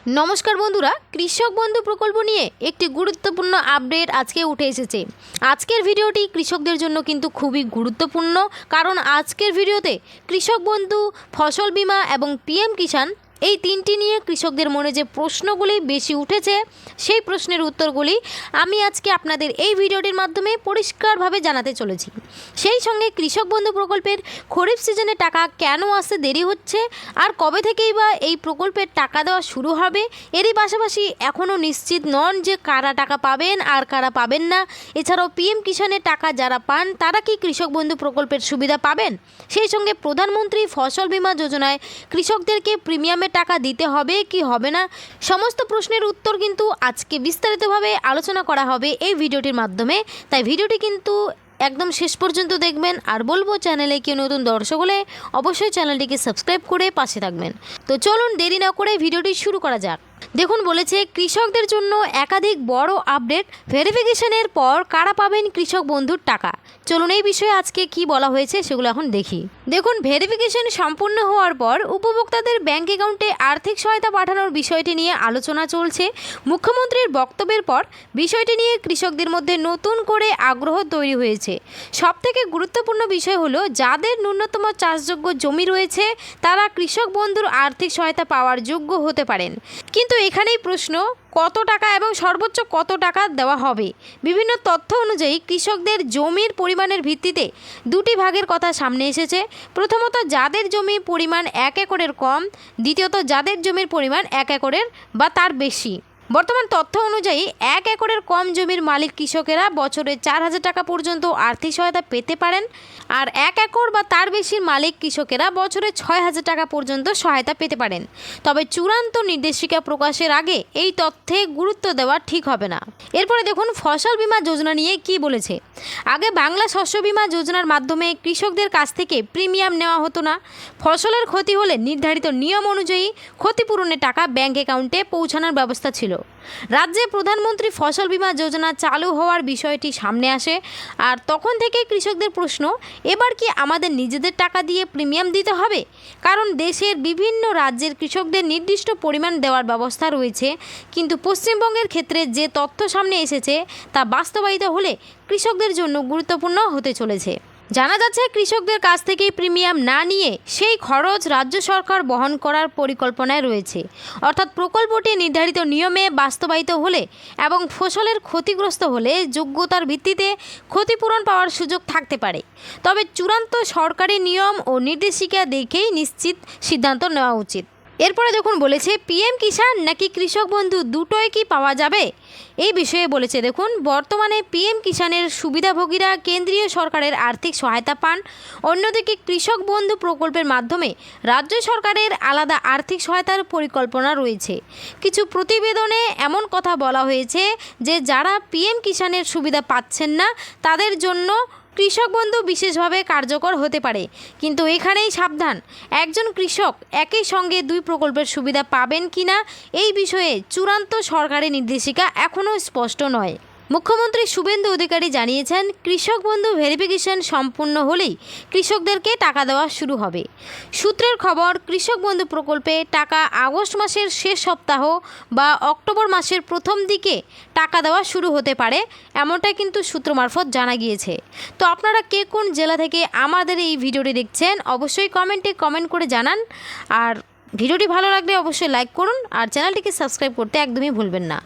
নমস্কার বন্ধুরা, কৃষক বন্ধু প্রকল্প নিয়ে একটি গুরুত্বপূর্ণ আপডেট আজকে উঠে এসেছে। আজকের ভিডিওটি কৃষকদের জন্য কিন্তু খুবই গুরুত্বপূর্ণ, কারণ আজকের ভিডিওতে কৃষক বন্ধু, ফসল বীমা এবং পিএম কিষাণ এই তিনটি নিয়ে কৃষকদের মনে যে প্রশ্নগুলি বেশি উঠেছে সেই প্রশ্নের উত্তরগুলি আমি আজকে আপনাদের এই ভিডিওটির মাধ্যমে পরিষ্কারভাবে জানাতে চলেছি। সেই সঙ্গে কৃষক বন্ধু প্রকল্পের খরিফ সিজনে টাকা কেন আসতে দেরি হচ্ছে, আর কবে থেকেই বা এই প্রকল্পের টাকা দেওয়া শুরু হবে, এরই পাশাপাশি এখনও নিশ্চিত নন যে কারা টাকা পাবেন আর কারা পাবেন না। এছাড়াও পিএম কিষাণের টাকা যারা পান তারা কি কৃষক বন্ধু প্রকল্পের সুবিধা পাবেন, সেই সঙ্গে প্রধানমন্ত্রী ফসল বীমা যোজনায় কৃষকদেরকে প্রিমিয়ামের টাকা দিতে হবে কি হবে না, সমস্ত প্রশ্নের উত্তর কিন্তু আজকে বিস্তারিতভাবে আলোচনা করা হবে এই ভিডিওটির মাধ্যমে। তাই ভিডিওটি কিন্তু একদম শেষ পর্যন্ত দেখবেন। আর বলবো, চ্যানেলে কেউ নতুন দর্শক হলে অবশ্যই চ্যানেলটিকে সাবস্ক্রাইব করে পাশে থাকবেন। তো চলুন দেরি না করে ভিডিওটি শুরু করা যাক। দেখুন, বলেছে কৃষকদের জন্য একাধিক বড় আপডেট, ভেরিফিকেশনের পর কারা পাবেন কৃষক বন্ধুর টাকা। চলুন এই বিষয়ে আজকে কি বলা হয়েছে সেগুলো এখন দেখি। দেখুন, ভেরিফিকেশন সম্পূর্ণ হওয়ার পর উপভোক্তাদের ব্যাংক অ্যাকাউন্টে আর্থিক সহায়তা পাঠানোর বিষয়টি নিয়ে আলোচনা চলছে। মুখ্যমন্ত্রীর বক্তব্যের পর বিষয়টি নিয়ে কৃষকদের মধ্যে নতুন করে আগ্রহ তৈরি হয়েছে। সবথেকে গুরুত্বপূর্ণ বিষয় হলো, যাদের ন্যূনতম চাষযোগ্য জমি রয়েছে তারা কৃষক বন্ধুর আর্থিক সহায়তা পাওয়ার যোগ্য হতে পারেন। কিন্তু এখানেই প্রশ্ন, কত টাকা এবং সর্বোচ্চ কত টাকা দেওয়া হবে। বিভিন্ন তথ্য অনুযায়ী কৃষকদের জমির পরিমাণের ভিত্তিতে দুটি ভাগের কথা সামনে এসেছে। প্রথমত, যাদের জমির পরিমাণ 1 একরের কম, দ্বিতীয়ত যাদের জমির পরিমাণ 1 একরের বা তার বেশি। বর্তমান তথ্য অনুযায়ী 1 একরের কম জমির মালিক কৃষকেরা বছরে 4,000 টাকা পর্যন্ত আর্থিক সহায়তা পেতে পারেন, আর 1 একর বা তার বেশির মালিক কৃষকেরা বছরে 6,000 টাকা পর্যন্ত সহায়তা পেতে পারেন। তবে চূড়ান্ত নির্দেশিকা প্রকাশের আগে এই তথ্যে গুরুত্ব দেওয়া ঠিক হবে না। এরপরে দেখুন, ফসল বীমা যোজনা নিয়ে কি বলেছে। আগে বাংলা শস্য বীমা যোজনার মাধ্যমে কৃষকদের কাছ থেকে প্রিমিয়াম নেওয়া হতো না। ফসলের ক্ষতি হলে নির্ধারিত নিয়ম অনুযায়ী ক্ষতিপূরণের টাকা ব্যাংক অ্যাকাউন্টে পৌঁছানোর ব্যবস্থা ছিল। রাজ্যে প্রধানমন্ত্রী ফসল বীমা যোজনা চালু হওয়ার বিষয়টি সামনে আসে, আর তখন থেকে কৃষকদের প্রশ্ন, এবার কি আমাদের নিজেদের টাকা দিয়ে প্রিমিয়াম দিতে হবে? কারণ দেশের বিভিন্ন রাজ্যের কৃষকদের নির্দিষ্ট পরিমাণ দেওয়ার ব্যবস্থা রয়েছে, কিন্তু পশ্চিমবঙ্গের ক্ষেত্রে যে তথ্য সামনে এসেছে তা বাস্তবায়িত হলে কৃষকদের জন্য গুরুত্বপূর্ণ হতে চলেছে। জানা যাচ্ছে, কৃষকদের কাছ থেকেই প্রিমিয়াম না নিয়ে সেই খরচ রাজ্য সরকার বহন করার পরিকল্পনায় রয়েছে। অর্থাৎ প্রকল্পটি নির্ধারিত নিয়মে বাস্তবায়িত হলে এবং ফসলের ক্ষতিগ্রস্ত হলে যোগ্যতার ভিত্তিতে ক্ষতিপূরণ পাওয়ার সুযোগ থাকতে পারে। তবে চূড়ান্ত সরকারি নিয়ম ও নির্দেশিকা দেখেই নিশ্চিত সিদ্ধান্ত নেওয়া উচিত। এরপরে দেখুন, বলেছে পিএম কিষাণ নাকি কৃষক বন্ধু দুটোই কি পাওয়া যাবে, এই বিষয়ে বলেছে। দেখুন, বর্তমানে পিএম কিষাণের সুবিধাভোগীরা কেন্দ্রীয় সরকারের আর্থিক সহায়তা পান, অন্যদিকে কৃষক বন্ধু প্রকল্পের মাধ্যমে রাজ্য সরকারের আলাদা আর্থিক সহায়তার পরিকল্পনা রয়েছে। কিছু প্রতিবেদনে এমন কথা বলা হয়েছে যে যারা পিএম কিষাণের সুবিধা পাচ্ছেন না তাদের জন্য কৃষক বন্ধু বিশেষভাবে কার্যকর হতে পারে। কিন্তু এখানেই সাবধান, একজন কৃষক একই সঙ্গে দুই প্রকল্পের সুবিধা পাবেন কিনা এই বিষয়ে চূড়ান্ত সরকারি নির্দেশিকা এখনও স্পষ্ট নয়। মুখ্যমন্ত্রী শুভেন্দু অধিকারী জানিয়েছেন, কৃষক বন্ধু ভেরিফিকেশন সম্পূর্ণ হলেই কৃষকদেরকে টাকা দেওয়া শুরু হবে। সূত্রের খবর, কৃষক বন্ধু প্রকল্পে টাকা আগস্ট মাসের শেষ সপ্তাহ বা অক্টোবর মাসের প্রথম দিকে টাকা দেওয়া শুরু হতে পারে, এমনটাই কিন্তু সূত্র মারফত জানা গিয়েছে। তো আপনারা কে কোন জেলা থেকে আমাদের এই ভিডিওটি দেখছেন অবশ্যই কমেন্টে কমেন্ট করে জানান। আর ভিডিওটি ভালো লাগলে অবশ্যই লাইক করুন, আর চ্যানেলটিকে সাবস্ক্রাইব করতে একদমই ভুলবেন না।